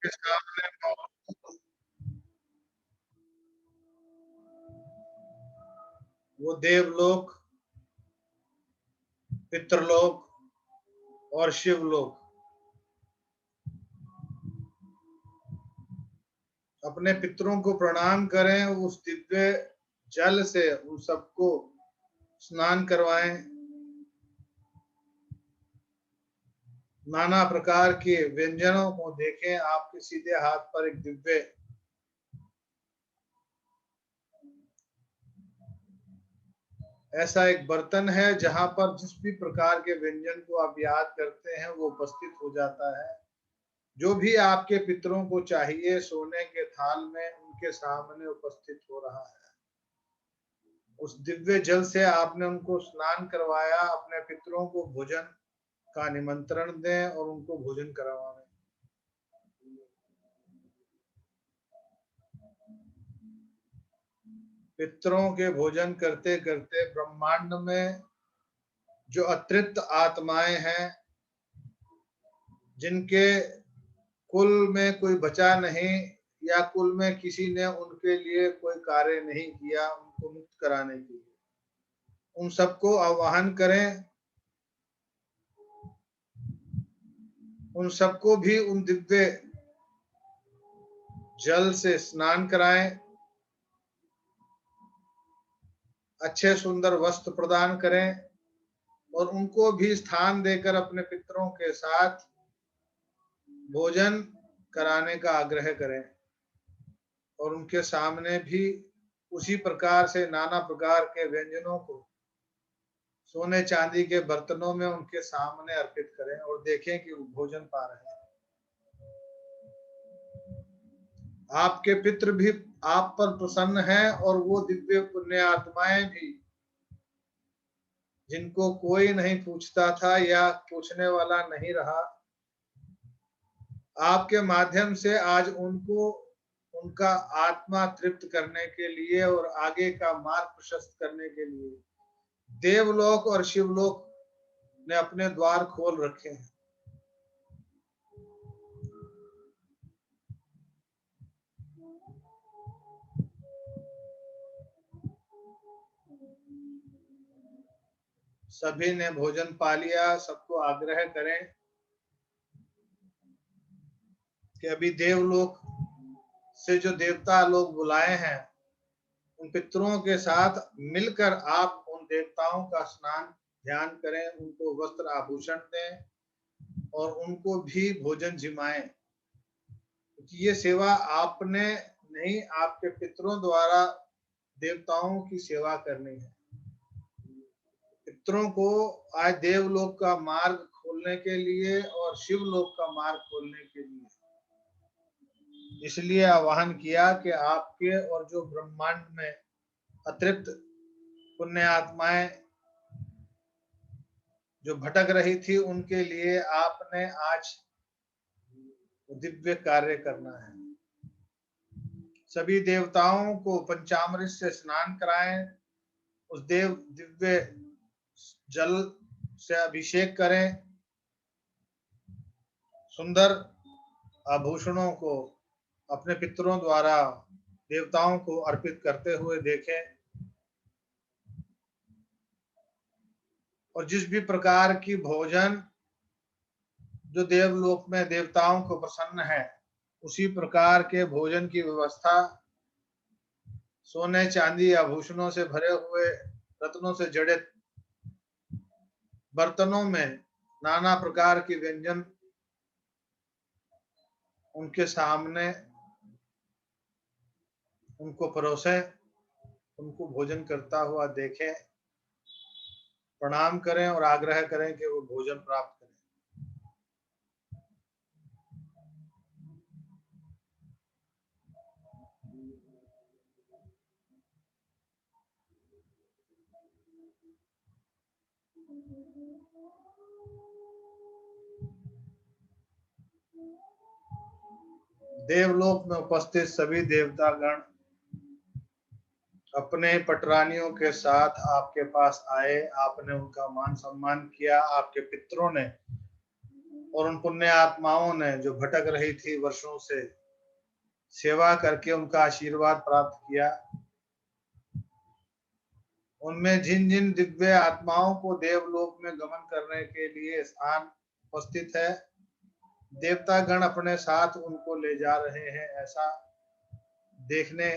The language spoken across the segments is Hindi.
के सामने वो देवलोक, पितृलोक और शिवलोक अपने पितरों को प्रणाम करें, उस दिव्य जल से उन सबको स्नान करवाएं, नाना प्रकार के व्यंजनों को देखें। आपके सीधे हाथ पर एक दिव्य ऐसा एक बर्तन है जहां पर जिस भी प्रकार के व्यंजन को आप याद करते हैं वो उपस्थित हो जाता है। जो भी आपके पितरों को चाहिए सोने के थाल में उनके सामने उपस्थित हो रहा है। उस दिव्य जल से आपने उनको स्नान करवाया। अपने पितरों को भोजन का निमंत्रण दें और उनको भोजन करवाएं। पितरों के भोजन करते करते ब्रह्मांड में जो अतृप्त आत्माएं हैं, जिनके कुल में कोई बचा नहीं या कुल में किसी ने उनके लिए कोई कार्य नहीं किया उनको मुक्त कराने के लिए, उन सबको आवाहन करें। उन सबको भी उन दिव्य जल से स्नान कराएं, अच्छे सुंदर वस्त्र प्रदान करें और उनको भी स्थान देकर अपने पितरों के साथ भोजन कराने का आग्रह करें और उनके सामने भी उसी प्रकार से नाना प्रकार के व्यंजनों को सोने चांदी के बर्तनों में उनके सामने अर्पित करें और देखें कि वो भोजन पा रहे हैं। आपके पितृ भी आप पर प्रसन्न हैं और वो दिव्य पुण्य आत्माएं भी, जिनको कोई नहीं पूछता था या पूछने वाला नहीं रहा, आपके माध्यम से आज उनको उनका आत्मा तृप्त करने के लिए और आगे का मार्ग प्रशस्त करने के लिए देवलोक और शिवलोक ने अपने द्वार खोल रखे हैं। सभी ने भोजन पा लिया। सबको आग्रह करें कि अभी देवलोक से जो देवता लोग बुलाए हैं उन पितरों के साथ मिलकर आप उन देवताओं का स्नान ध्यान करें, उनको वस्त्र आभूषण दें और उनको भी भोजन जिमाएं, क्योंकि ये सेवा आपने नहीं, आपके पितरों द्वारा देवताओं की सेवा करनी है। पितरों को आज देवलोक का मार्ग खोलने के लिए और शिवलोक का मार्ग खोलने के लिए इसलिए आह्वान किया कि आपके और जो ब्रह्मांड में अतृप्त पुण्य आत्माएं जो भटक रही थी उनके लिए आपने आज दिव्य कार्य करना है। सभी देवताओं को पंचामृत से स्नान कराएं, उस दिव्य जल से अभिषेक करें, सुंदर आभूषणों को अपने पितरों द्वारा देवताओं को अर्पित करते हुए देखें और जिस भी प्रकार की भोजन जो देवलोक में देवताओं को प्रसन्न है उसी प्रकार के भोजन की व्यवस्था सोने चांदी आभूषणों से भरे हुए रत्नों से जड़ित बर्तनों में नाना प्रकार के व्यंजन उनके सामने उनको परोसें, उनको भोजन करता हुआ देखें, प्रणाम करें और आग्रह करें कि वो भोजन प्राप्त करें। देवलोक में उपस्थित सभी देवतागण अपने पटरानियों के साथ आपके पास आए, आपने उनका मान सम्मान किया, आपके पितरों ने और उन पुण्य आत्माओं ने जो भटक रही थी वर्षों से, सेवा करके उनका आशीर्वाद प्राप्त किया। उनमें जिन जिन दिव्य आत्माओं को देवलोक में गमन करने के लिए स्थान उपस्थित है, देवता गण अपने साथ उनको ले जा रहे हैं, ऐसा देखने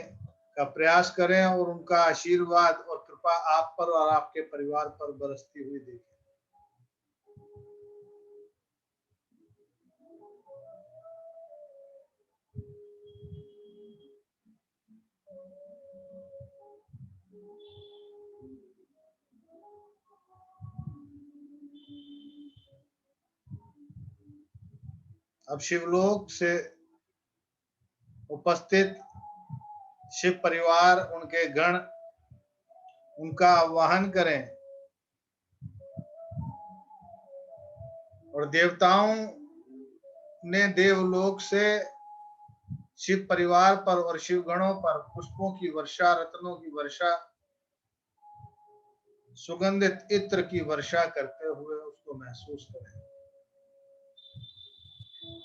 का प्रयास करें और उनका आशीर्वाद और कृपा आप पर और आपके परिवार पर बरसती हुई देखें। अब शिवलोक से उपस्थित शिव परिवार, उनके गण, उनका आवाहन करें और देवताओं ने देवलोक से शिव परिवार पर और शिव गणों पर पुष्पों की वर्षा, रत्नों की वर्षा, सुगंधित इत्र की वर्षा करते हुए उसको महसूस करें।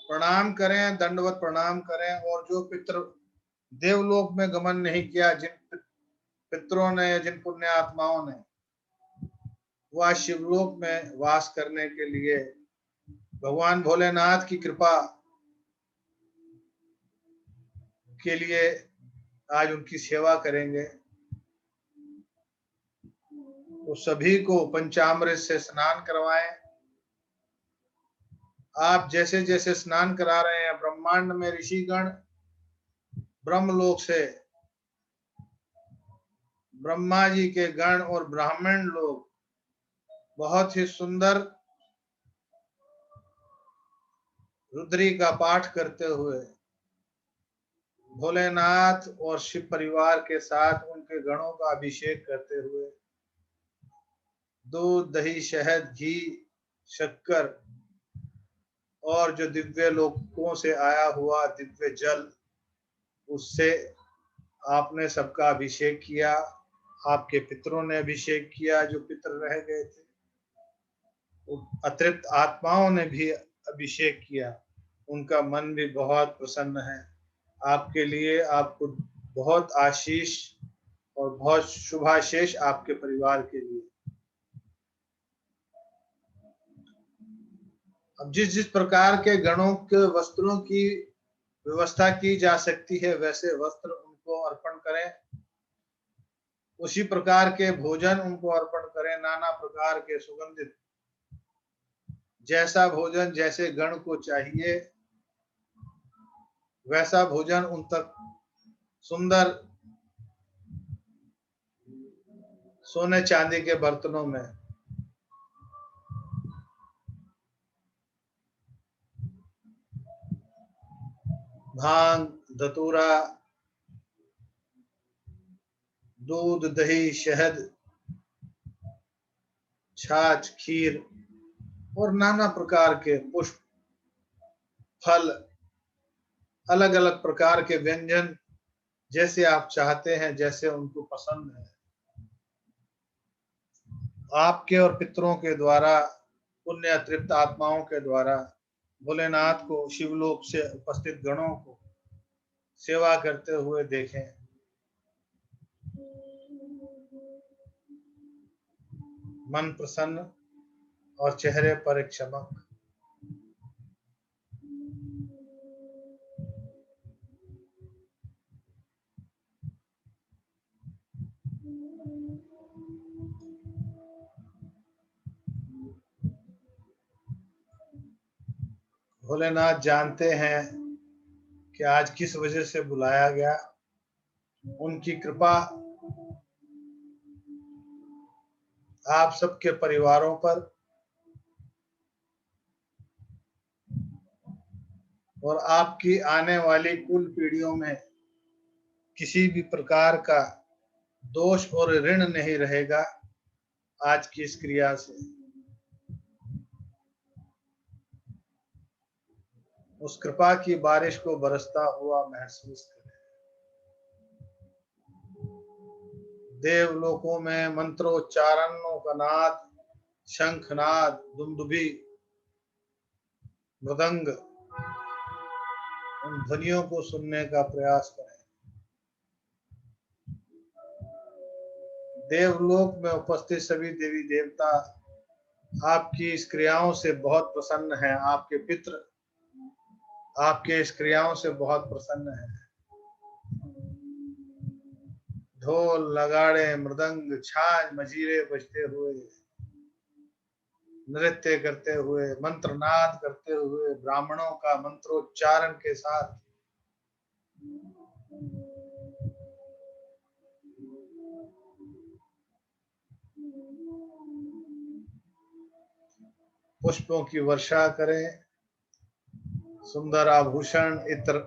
प्रणाम करें, दंडवत प्रणाम करें। और जो पितृ देवलोक में गमन नहीं किया, जिन पितरों ने, जिन पुण्य आत्माओं ने, वह शिवलोक में वास करने के लिए भगवान भोलेनाथ की कृपा के लिए आज उनकी सेवा करेंगे। तो सभी को पंचामृत से स्नान करवाएं। आप जैसे जैसे स्नान करा रहे हैं, ब्रह्मांड में ऋषिगण ब्रह्मलोक से, ब्रह्मा जी के गण और ब्राह्मण लोग बहुत ही सुंदर रुद्री का पाठ करते हुए भोलेनाथ और शिव परिवार के साथ उनके गणों का अभिषेक करते हुए दूध, दही, शहद, घी, शक्कर और जो दिव्य लोकों से आया हुआ दिव्य जल, उससे आपने सबका अभिषेक किया। आपके पितरों ने अभिषेक किया, जो पितर रह गए थे। अतिरिक्त आत्माओं ने भी अभिषेक किया। उनका मन भी बहुत प्रसन्न है आपके लिए। आपको बहुत आशीष और बहुत शुभाशीष आपके परिवार के लिए। अब जिस जिस प्रकार के गणों के वस्त्रों की व्यवस्था की जा सकती है, वैसे वस्त्र उनको अर्पण करें। उसी प्रकार के भोजन उनको अर्पण करें, नाना प्रकार के सुगंधित, जैसा भोजन जैसे गण को चाहिए वैसा भोजन उन तक सुंदर सोने चांदी के बर्तनों में भांग, धतूरा, दूध, दही, शहद, छाछ, खीर और नाना प्रकार के पुष्प, फल, अलग अलग प्रकार के व्यंजन, जैसे आप चाहते हैं, जैसे उनको पसंद है, आपके और पितरों के द्वारा, पुण्य तृप्त आत्माओं के द्वारा भोलेनाथ को, शिवलोक से उपस्थित गणों को सेवा करते हुए देखें। मन प्रसन्न और चेहरे पर एक चमक। भोलेनाथ जानते हैं कि आज किस वजह से बुलाया गया। उनकी कृपा आप सबके परिवारों पर और आपकी आने वाली कुल पीढ़ियों में किसी भी प्रकार का दोष और ऋण नहीं रहेगा आज की इस क्रिया से। उस कृपा की बारिश को बरसता हुआ महसूस करें। देवलोकों में मंत्रोच्चारणों का नाद, शंखनाद, दुंदुभी मृदंग, उन ध्वनियों को सुनने का प्रयास करें। देवलोक में उपस्थित सभी देवी देवता आपकी इस क्रियाओं से बहुत प्रसन्न हैं। आपके पितृ आपके इस क्रियाओं से बहुत प्रसन्न हैं। ढोल, नगाड़े, मृदंग, छाछ, मजीरे बजते हुए, नृत्य करते हुए, मंत्रनाद करते हुए, ब्राह्मणों का मंत्रोच्चारण के साथ पुष्पों की वर्षा करें। सुंदर आभूषण, इत्र,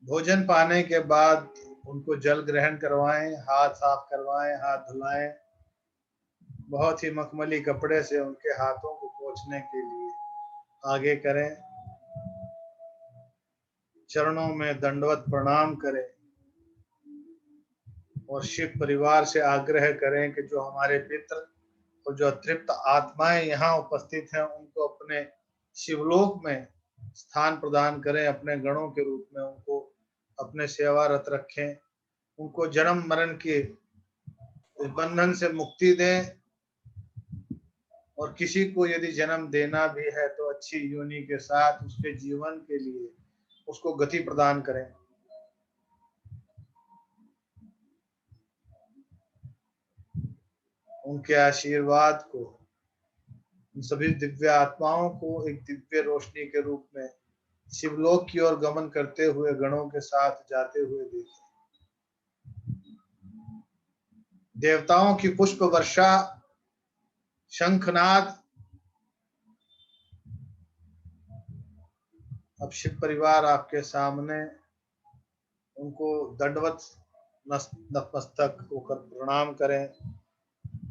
भोजन पाने के बाद उनको जल ग्रहण करवाएं, हाथ साफ करवाएं, हाथ धुलाएं। बहुत ही मखमली कपड़े से उनके हाथों को पोंछने के लिए आगे करें। चरणों में दंडवत प्रणाम करें और शिव परिवार से आग्रह करें कि जो हमारे पितृ और जो अतृप्त आत्माएं यहाँ उपस्थित हैं उनको अपने शिवलोक में स्थान प्रदान करें। अपने गणों के रूप में उनको अपने सेवारत रखें। उनको जन्म मरण के बंधन से मुक्ति दें और किसी को यदि जन्म देना भी है तो अच्छी योनि के साथ उसके जीवन के लिए उसको गति प्रदान करें। उनके आशीर्वाद को, उन सभी दिव्य आत्माओं को एक दिव्य रोशनी के रूप में शिवलोक की ओर गमन करते हुए गणों के साथ जाते हुए देखें। देवताओं की पुष्प वर्षा, शंखनाद। अब शिव परिवार आपके सामने, उनको दंडवत नतमस्तक होकर प्रणाम करें,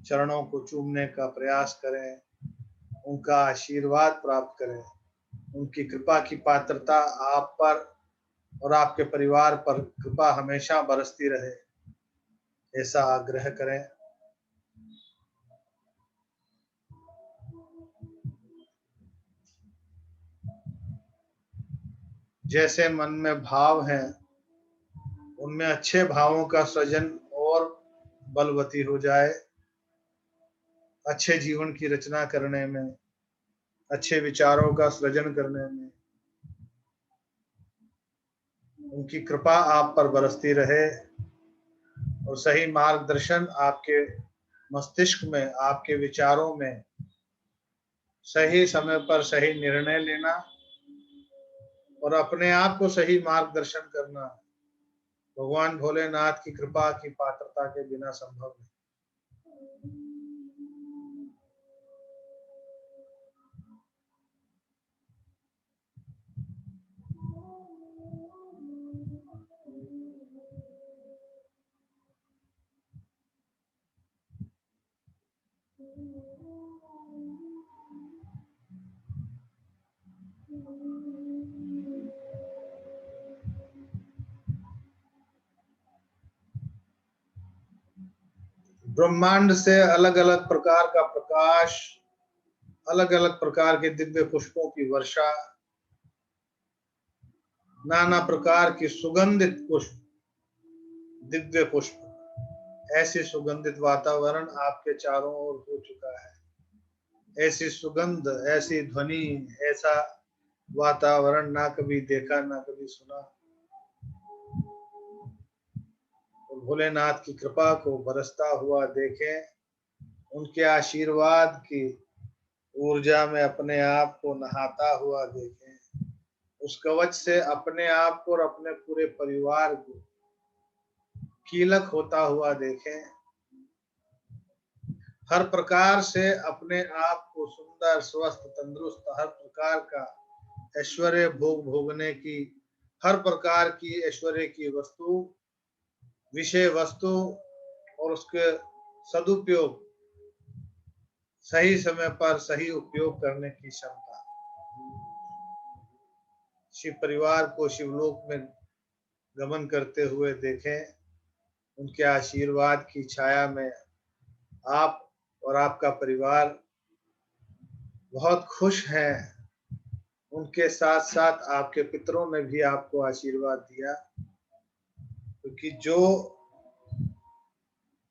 चरणों को चूमने का प्रयास करें, उनका आशीर्वाद प्राप्त करें। उनकी कृपा की पात्रता आप पर और आपके परिवार पर कृपा हमेशा बरसती रहे, ऐसा आग्रह करें। जैसे मन में भाव हैं उनमें अच्छे भावों का सृजन और बलवती हो जाए। अच्छे जीवन की रचना करने में, अच्छे विचारों का सृजन करने में उनकी कृपा आप पर बरसती रहे और सही मार्गदर्शन आपके मस्तिष्क में, आपके विचारों में सही समय पर सही निर्णय लेना और अपने आप को सही मार्गदर्शन करना भगवान भोलेनाथ की कृपा की पात्रता के बिना संभव नहीं। ब्रह्मांड से अलग अलग प्रकार का प्रकाश, अलग अलग प्रकार के दिव्य पुष्पों की वर्षा, नाना प्रकार की सुगंधित पुष्प, दिव्य पुष्प, ऐसी सुगंधित वातावरण आपके चारों ओर हो चुका है। ऐसी सुगंध, ऐसी ध्वनि, ऐसा वातावरण ना कभी देखा ना कभी सुना। और भोलेनाथ की कृपा को बरसता हुआ देखें, उनके आशीर्वाद की ऊर्जा में अपने आप को नहाता हुआ देखें, उस कवच से अपने आप को और अपने पूरे परिवार को कीलक होता हुआ देखें। हर प्रकार से अपने आप को सुंदर, स्वस्थ, तंदुरुस्त, हर प्रकार का ऐश्वर्य भोग भोगने की, हर प्रकार की ऐश्वर्य की वस्तु, विषय वस्तु और उसके सदुपयोग, सही समय पर सही उपयोग करने की क्षमता। शिव परिवार को शिवलोक में गमन करते हुए देखें। उनके आशीर्वाद की छाया में आप और आपका परिवार बहुत खुश हैं। उनके साथ साथ आपके पितरों ने भी आपको आशीर्वाद दिया, क्योंकि जो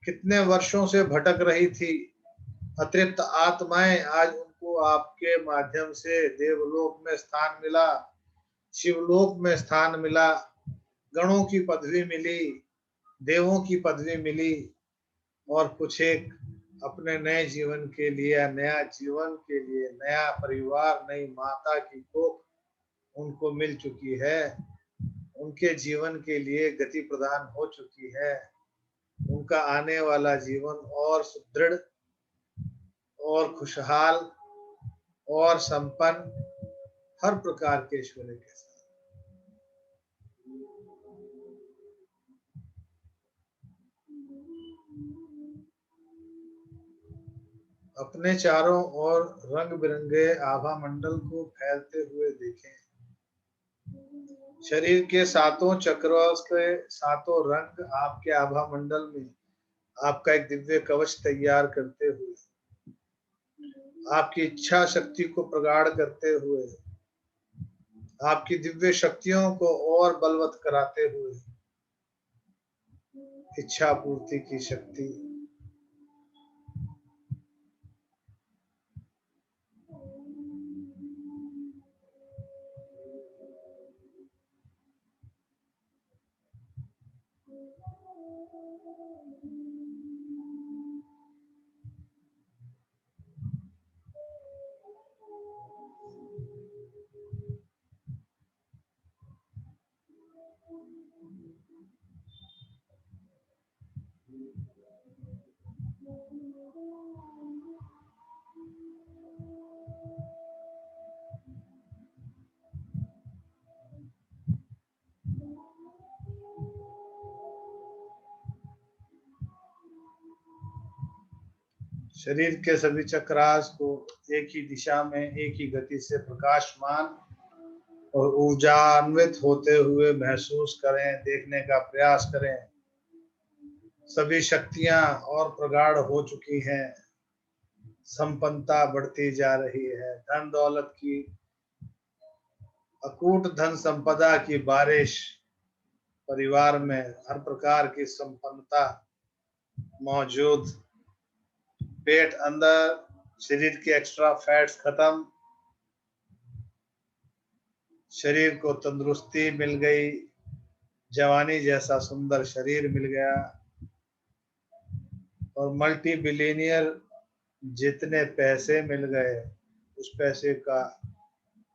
कितने वर्षों से भटक रही थी अतृप्त आत्माएं, आज उनको आपके माध्यम से देवलोक में स्थान मिला, शिवलोक में स्थान मिला, गणों की पदवी मिली, देवों की पदवी मिली, और कुछ एक अपने नए जीवन के लिए, नया जीवन के लिए, नया परिवार, नई माता की कोख उनको मिल चुकी है। उनके जीवन के लिए गति प्रदान हो चुकी है। उनका आने वाला जीवन और सुदृढ़ और खुशहाल और संपन्न हर प्रकार के ऐश्वर्य के साथ। अपने चारों ओर रंग बिरंगे आभा मंडल को फैलते हुए देखें। शरीर के सातों चक्रों के सातों रंग आपके आभा मंडल में आपका एक दिव्य कवच तैयार करते हुए, आपकी इच्छा शक्ति को प्रगाढ़ करते हुए, आपकी दिव्य शक्तियों को और बलवत कराते हुए, इच्छा पूर्ति की शक्ति, शरीर के सभी चक्रास को एक ही दिशा में, एक ही गति से प्रकाशमान और ऊर्जान्वित होते हुए महसूस करें, देखने का प्रयास करें। सभी शक्तियां और प्रगाढ़ हो चुकी हैं, संपन्नता बढ़ती जा रही है, धन दौलत की अकूट धन संपदा की बारिश, परिवार में हर प्रकार की संपन्नता मौजूद, पेट अंदर, शरीर के एक्स्ट्रा फैट्स खत्म, शरीर को तंदुरुस्ती मिल गई, जवानी जैसा सुंदर शरीर मिल गया, और मल्टी बिलियनियर जितने पैसे मिल गए, उस पैसे का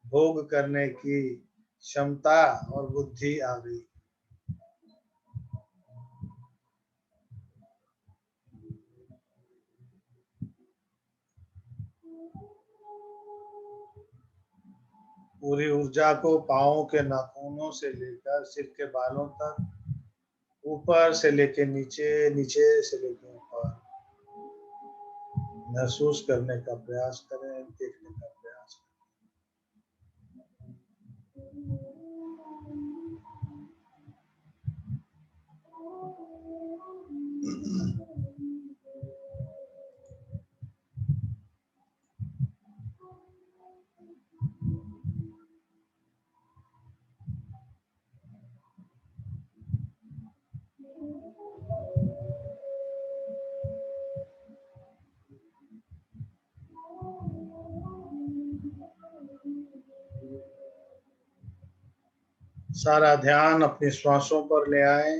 भोग करने की क्षमता और बुद्धि आ गई। पूरी ऊर्जा को पांवों के नाखूनों से लेकर सिर के बालों तक, ऊपर से लेकर नीचे, नीचे से लेकर ऊपर महसूस करने का प्रयास करें, देखने का प्रयास करें। सारा ध्यान अपनी श्वासों पर ले आए।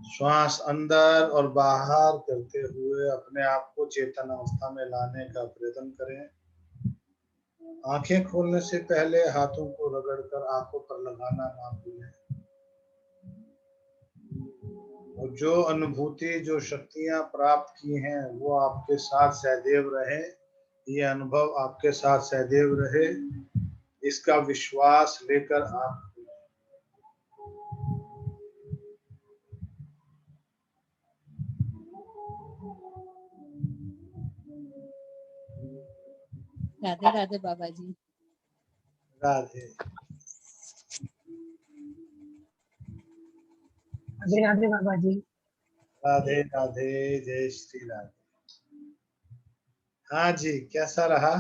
श्वास अंदर और बाहर करते हुए अपने आप को चेतन अवस्था में लाने का प्रयत्न करें। आंखें खोलने से पहले हाथों को रगड़कर आंखों पर लगाना ना भूलें। और जो अनुभूति, जो शक्तियां प्राप्त की हैं, वो आपके साथ सदैव रहे। ये अनुभव आपके साथ सदैव रहे, इसका विश्वास लेकर आप राधे राधे बाबा जी। राधे। जी। राधे राधे बाबा जी। राधे राधे, जय श्री राधे। हाँ जी, कैसा रहा?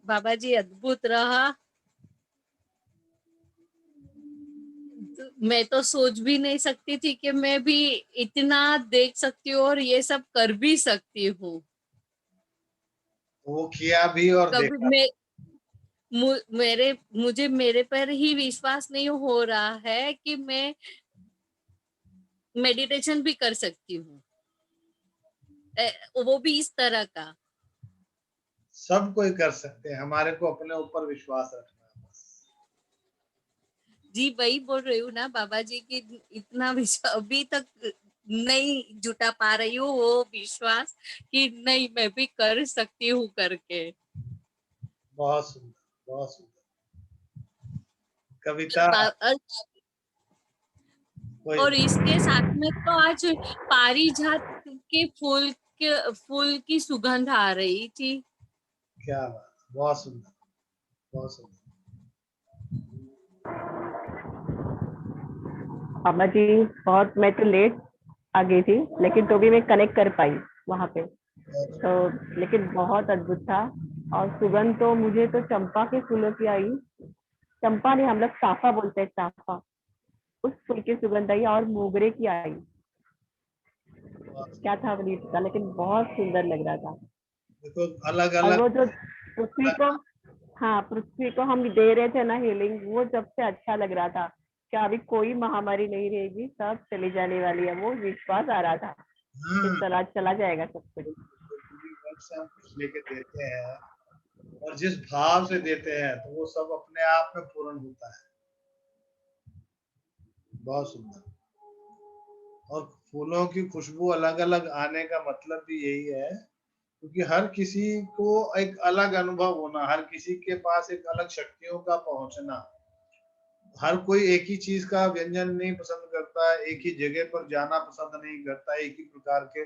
बाबा जी अद्भुत रहा। मैं तो सोच भी नहीं सकती थी कि मैं भी इतना देख सकती हूँ और ये सब कर भी सकती हूँ। वो किया भी और कभी देखा। मुझे मेरे पर ही विश्वास नहीं हो रहा है कि मैं मेडिटेशन भी कर सकती हूँ, वो भी इस तरह का। सब कोई कर सकते हैं, हमारे को अपने ऊपर विश्वास रखना है बस। जी वही बोल रही हूँ ना बाबा जी की इतना विश्वास अभी तक नहीं जुटा पा रही हूँ, वो विश्वास कि नहीं मैं भी कर सकती हूँ करके। बहुत सुंदर, बहुत सुंदर। कविता बा- कोई और इसके साथ में तो आज पारिजात के फूल की सुगंध आ रही थी। क्या बात, बहुत सुंदर, बहुत सुंदर। पापा जी बहुत, मैं तो लेट आ गई थी लेकिन तो भी मैं कनेक्ट कर पाई वहां पे। तो लेकिन बहुत अद्भुत था। और सुगंध तो मुझे तो चंपा के फूलों की आई। चंपा नहीं, हम लोग चाफा बोलते हैं, चाफा। उस फूल की सुगंध आई और मोगरे की आई। क्या था अवनीत का, लेकिन बहुत सुंदर लग रहा था। देखो अलग और अलग। वो जो पृथ्वी को, हाँ पृथ्वी को हम दे रहे थे ना हीलिंग, वो सबसे अच्छा लग रहा था। क्या अभी कोई महामारी नहीं रहेगी, सब चली जाने वाली है, वो विश्वास आ रहा था कि हाँ, चला चला जाएगा सब कुछ। पूरी वर्ष से हम कुछ लेके देते हैं और जिस भाव से देते हैं तो वो सब अपने आप में पूर्ण होता है। बहुत सुंदर। और फूलों की खुशबू अलग अलग आने का मतलब भी यही है, क्योंकि हर किसी को एक अलग अनुभव होना, हर किसी के पास एक अलग शक्तियों का पहुंचना। हर कोई एक ही चीज का व्यंजन नहीं पसंद करता, एक ही जगह पर जाना पसंद नहीं करता, एक ही प्रकार के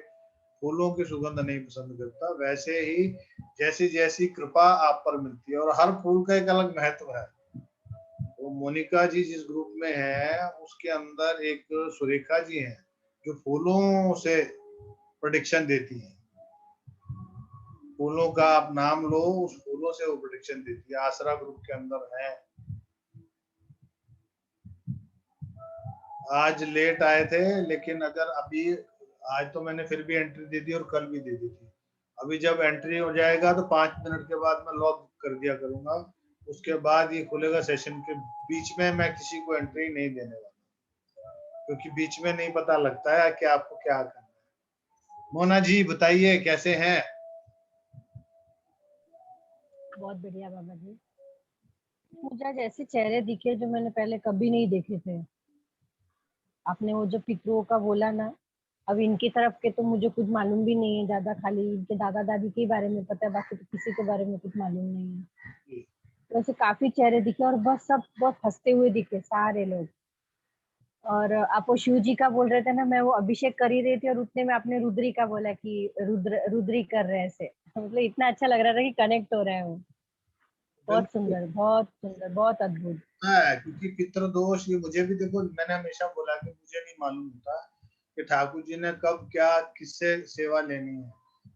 फूलों की सुगंध नहीं पसंद करता। वैसे ही जैसी जैसी कृपा आप पर मिलती है, और हर फूल का एक अलग महत्व है। तो मोनिका जी जिस ग्रुप में है उसके अंदर एक सुरेखा जी हैं जो फूलों से प्रोडिक्शन देती हैं। फूलों का आप नाम लो, उस फूलों से वो प्रोडिक्शन देती है। आसरा ग्रुप के अंदर है। आज लेट आए थे, लेकिन अगर अभी, आज तो मैंने फिर भी एंट्री दे दी और कल भी दे दी थी। अभी जब एंट्री हो जाएगा तो 5 मिनट के बाद मैं लॉक कर दिया करूंगा। उसके बाद ये खुलेगा सेशन के बीच में। मैं किसी को एंट्री नहीं देने वाला, क्योंकि बीच में नहीं पता लगता है कि आपको क्या करना है। मोना जी बताइए कैसे हैं? बहुत बढ़िया बाबा जी। मुझे आज ऐसे चेहरे दिखे जो मैंने पहले कभी नहीं देखे थे। आपने वो जो पितरुओं का बोला ना, अब इनकी तरफ के तो मुझे कुछ मालूम भी नहीं है ज्यादा, खाली इनके दादा दादी के बारे में पता है, बाकी तो किसी के बारे में कुछ मालूम नहीं है। तो ऐसे काफी चेहरे दिखे और बस सब बहुत हंसते हुए दिखे सारे लोग। और आप वो शिव जी का बोल रहे थे ना, मैं वो अभिषेक कर ही रही थी और उतने में आपने रुद्री का बोला कि रुद्री कर रहे हैं ऐसे। मतलब इतना अच्छा लग रहा था कि कनेक्ट हो रहा है वो। बहुत बिल्कुल सुंदर, बहुत सुंदर, बहुत अद्भुत। है, क्योंकि पितृदोष ये मुझे भी, देखो मैंने हमेशा बोला कि मुझे नहीं मालूम होता कि ठाकुर जी ने कब क्या किससे सेवा लेनी है।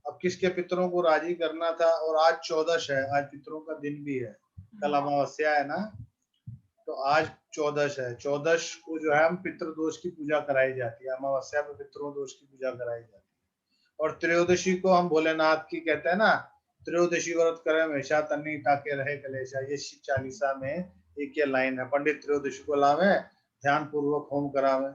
अब किसके पितरों को राजी करना था। और आज 14 है, आज पितरों का दिन भी है। कल अमावस्या है ना, तो आज 14 है। 14 को जो है हम पितृदोष की पूजा कराई जाती है। अमावस्या में पितरों दोष की पूजा कराई जाती है। और त्रयोदशी को हम भोलेनाथ की कहते हैं ना, त्रयोदशी व्रत करे हमेशा तन्नी ताके रहे कलेशा। ये शिव चालीसा में एक ये लाइन है। पंडित त्रयोदशी को लावे, ध्यान पूर्वक होम करावे।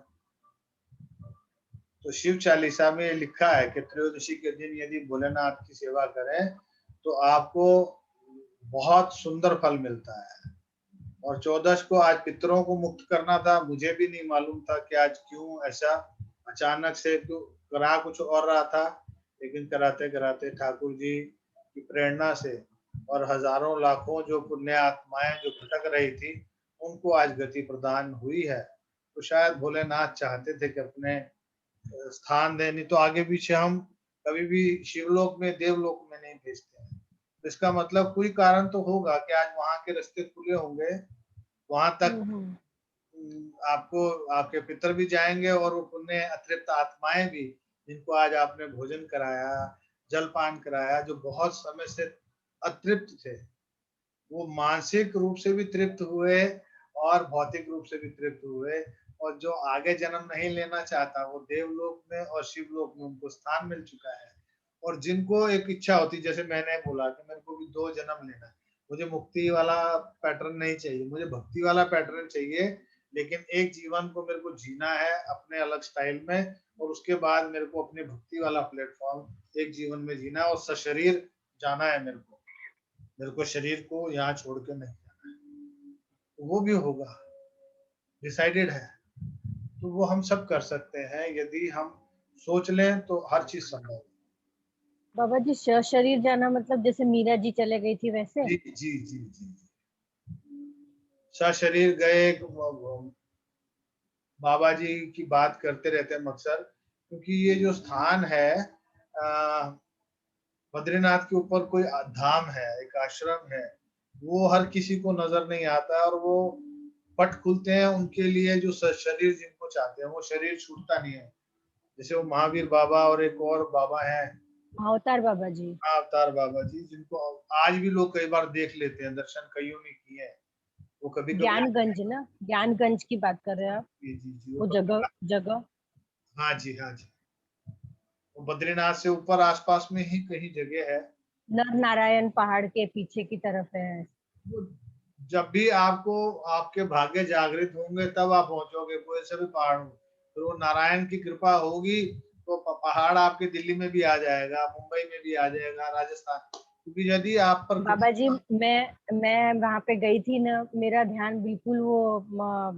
तो शिव चालीसा में लिखा है कि त्रयोदशी के दिन यदि भोलेनाथ की सेवा करें तो आपको बहुत सुंदर फल मिलता है। और 14 को आज पितरों को मुक्त करना था। मुझे भी नहीं मालूम था कि आज क्यों ऐसा अचानक से, तो करा कुछ और रहा था, लेकिन कराते कराते ठाकुर जी की प्रेरणा से और हजारों लाखों जो पुण्य आत्माएं जो भटक रही थी उनको आज गति प्रदान हुई है। तो शायद भोलेनाथ चाहते थे कि अपने स्थान दें, नहीं तो आगे पीछे हम कभी भी शिवलोक में देवलोक में नहीं भेजते हैं। इसका मतलब कोई कारण तो होगा कि आज वहां के रास्ते खुले होंगे, वहां तक आपको आपके पितर भी जाएंगे और वो पुण्य अतृप्त आत्माएं भी, जिनको आज आपने भोजन कराया, जलपान कराया, जो बहुत समय से अतृप्त थे, वो मानसिक रूप से भी तृप्त हुए और भौतिक रूप से भी तृप्त हुए। और जो आगे जन्म नहीं लेना चाहता, वो देवलोक में और शिवलोक में उनको स्थान मिल चुका है। और जिनको एक इच्छा होती, जैसे मैंने बोला कि मेरे को भी 2 जन्म लेना है, मुझे मुक्ति वाला पैटर्न नहीं चाहिए, मुझे भक्ति वाला पैटर्न चाहिए, लेकिन एक जीवन को मेरे को जीना है अपने अलग स्टाइल में, और उसके बाद मेरे को अपने भक्ति वाला प्लेटफॉर्म एक जीवन में जीना है और सशरीर जाना है। मेरे को शरीर को यहाँ छोड़ के नहीं जाना है, तो वो भी होगा, डिसाइडेड है। तो वो हम सब कर सकते हैं, यदि हम सोच लें तो हर चीज संभव है। बाबा जी, शरीर जाना मतलब जैसे मीरा जी चले गई थी वैसे? जी जी जी जी, सशरीर गए। बाबा जी की बात करते रहते हैं अक्सर, क्योंकि ये जो स्थान है बद्रीनाथ के ऊपर कोई धाम है, एक आश्रम है, वो हर किसी को नजर नहीं आता है, और वो पट खुलते हैं उनके लिए जो शरीर जिनको चाहते हैं, वो शरीर छूटता नहीं है। जैसे वो महावीर बाबा और एक और बाबा है, अवतार बाबा जी। अवतार बाबा जी, जिनको आज भी लोग कई बार देख लेते हैं, दर्शन कईयों ने किए हैं। वो कभी कभी ज्ञानगंज ना, ज्ञानगंज की बात कर रहे हैं आप? जी जी जी, वो जगह जगह हाँ जी हाँ जी, वो बद्रीनाथ से ऊपर आसपास में ही कहीं जगह है। नर नारायण पहाड़ के पीछे की तरफ है। वो जब भी आपको आपके भाग्य जागृत होंगे तब आप पहुंचोगे, कोई से भी पहाड़ हो, तो वो नारायण की कृपा होगी तो पहाड़ आपके दिल्ली में भी आ जाएगा, मुंबई में भी आ जाएगा, राजस्थान, क्योंकि यदि आप पर बाबा जी, मैं वहां पे गई थी ना, मेरा ध्यान बिल्कुल वो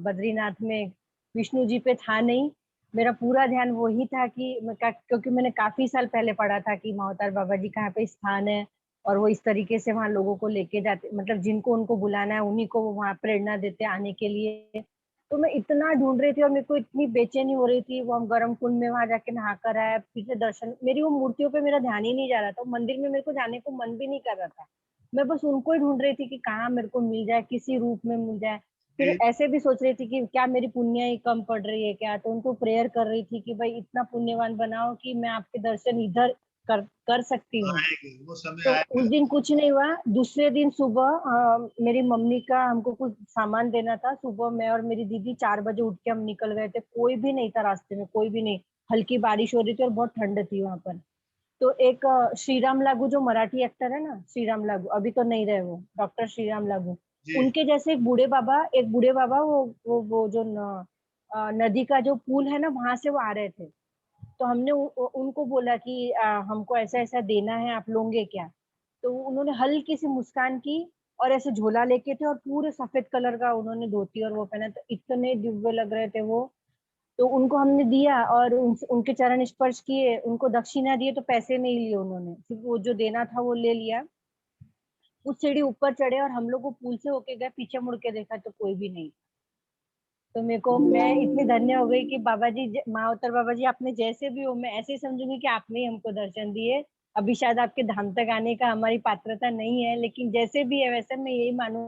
बद्रीनाथ में विष्णु जी पे था नहीं। मेरा पूरा ध्यान वही था कि क्योंकि मैंने काफी साल पहले पढ़ा था कि महाअवतार बाबा जी कहाँ पे स्थान है, और वो इस तरीके से वहां लोगों को लेके जाते, मतलब जिनको उनको बुलाना है उन्हीं को वो वहां प्रेरणा देते आने के लिए। तो मैं इतना ढूंढ रही थी और मेरे को इतनी बेचैनी हो रही थी। वो हम गर्म कुंड में वहां जाके नहा कर आए, फिर से दर्शन, मेरी वो मूर्तियों पे मेरा ध्यान ही नहीं जा रहा था, मंदिर में मेरे को जाने को मन भी नहीं कर रहा था। मैं बस उनको ही ढूंढ रही थी कि कहाँ मेरे को मिल जाए, किसी रूप में मिल जाए। फिर ऐसे भी सोच रही थी कि क्या मेरी पुण्य ही कम पड़ रही है क्या, तो उनको प्रेयर कर रही थी कि भाई इतना पुण्यवान बनाओ कि मैं आपके दर्शन इधर कर सकती हूँ। आएंगे, वो समय तो उस आएगा। दिन कुछ नहीं हुआ। दूसरे दिन सुबह मेरी मम्मी का हमको कुछ सामान देना था। सुबह मैं और मेरी दीदी 4 बजे उठ के हम निकल गए थे, कोई भी नहीं था रास्ते में, कोई भी नहीं। हल्की बारिश हो रही थी और बहुत ठंड थी वहां पर। तो एक श्रीराम लागू, जो मराठी एक्टर है ना, श्रीराम लागू, अभी तो नहीं रहे वो, डॉक्टर श्रीराम लागू, जी उनके जैसे एक बूढ़े बाबा वो जो नदी का जो पुल है ना, वहां से वो आ रहे थे। तो हमने उनको बोला कि हमको ऐसा ऐसा देना है, आप लोगे क्या? तो उन्होंने हल्की सी मुस्कान की और ऐसे झोला लेके थे, और पूरे सफेद कलर का उन्होंने धोती और वो पहना, तो इतने दिव्य लग रहे थे वो। तो उनको हमने दिया और उनके चरण स्पर्श किए, उनको दक्षिणा दिए, तो पैसे नहीं लिए उन्होंने, सिर्फ वो जो देना था वो ले लिया। उस सीढ़ी ऊपर चढ़े और हम लोग वो पुल से होके गए, पीछे मुड़ के देखा तो कोई भी नहीं। तो मैं इतनी धन्य हो गई कि बाबा जी, महाअवतार बाबा जी, आपने जैसे भी हो, मैं ऐसे ही समझूंगी कि आपने ही हमको दर्शन दिए। अभी शायद आपके धाम तक आने का हमारी पात्रता नहीं है, लेकिन जैसे भी है वैसे मैं यही मानू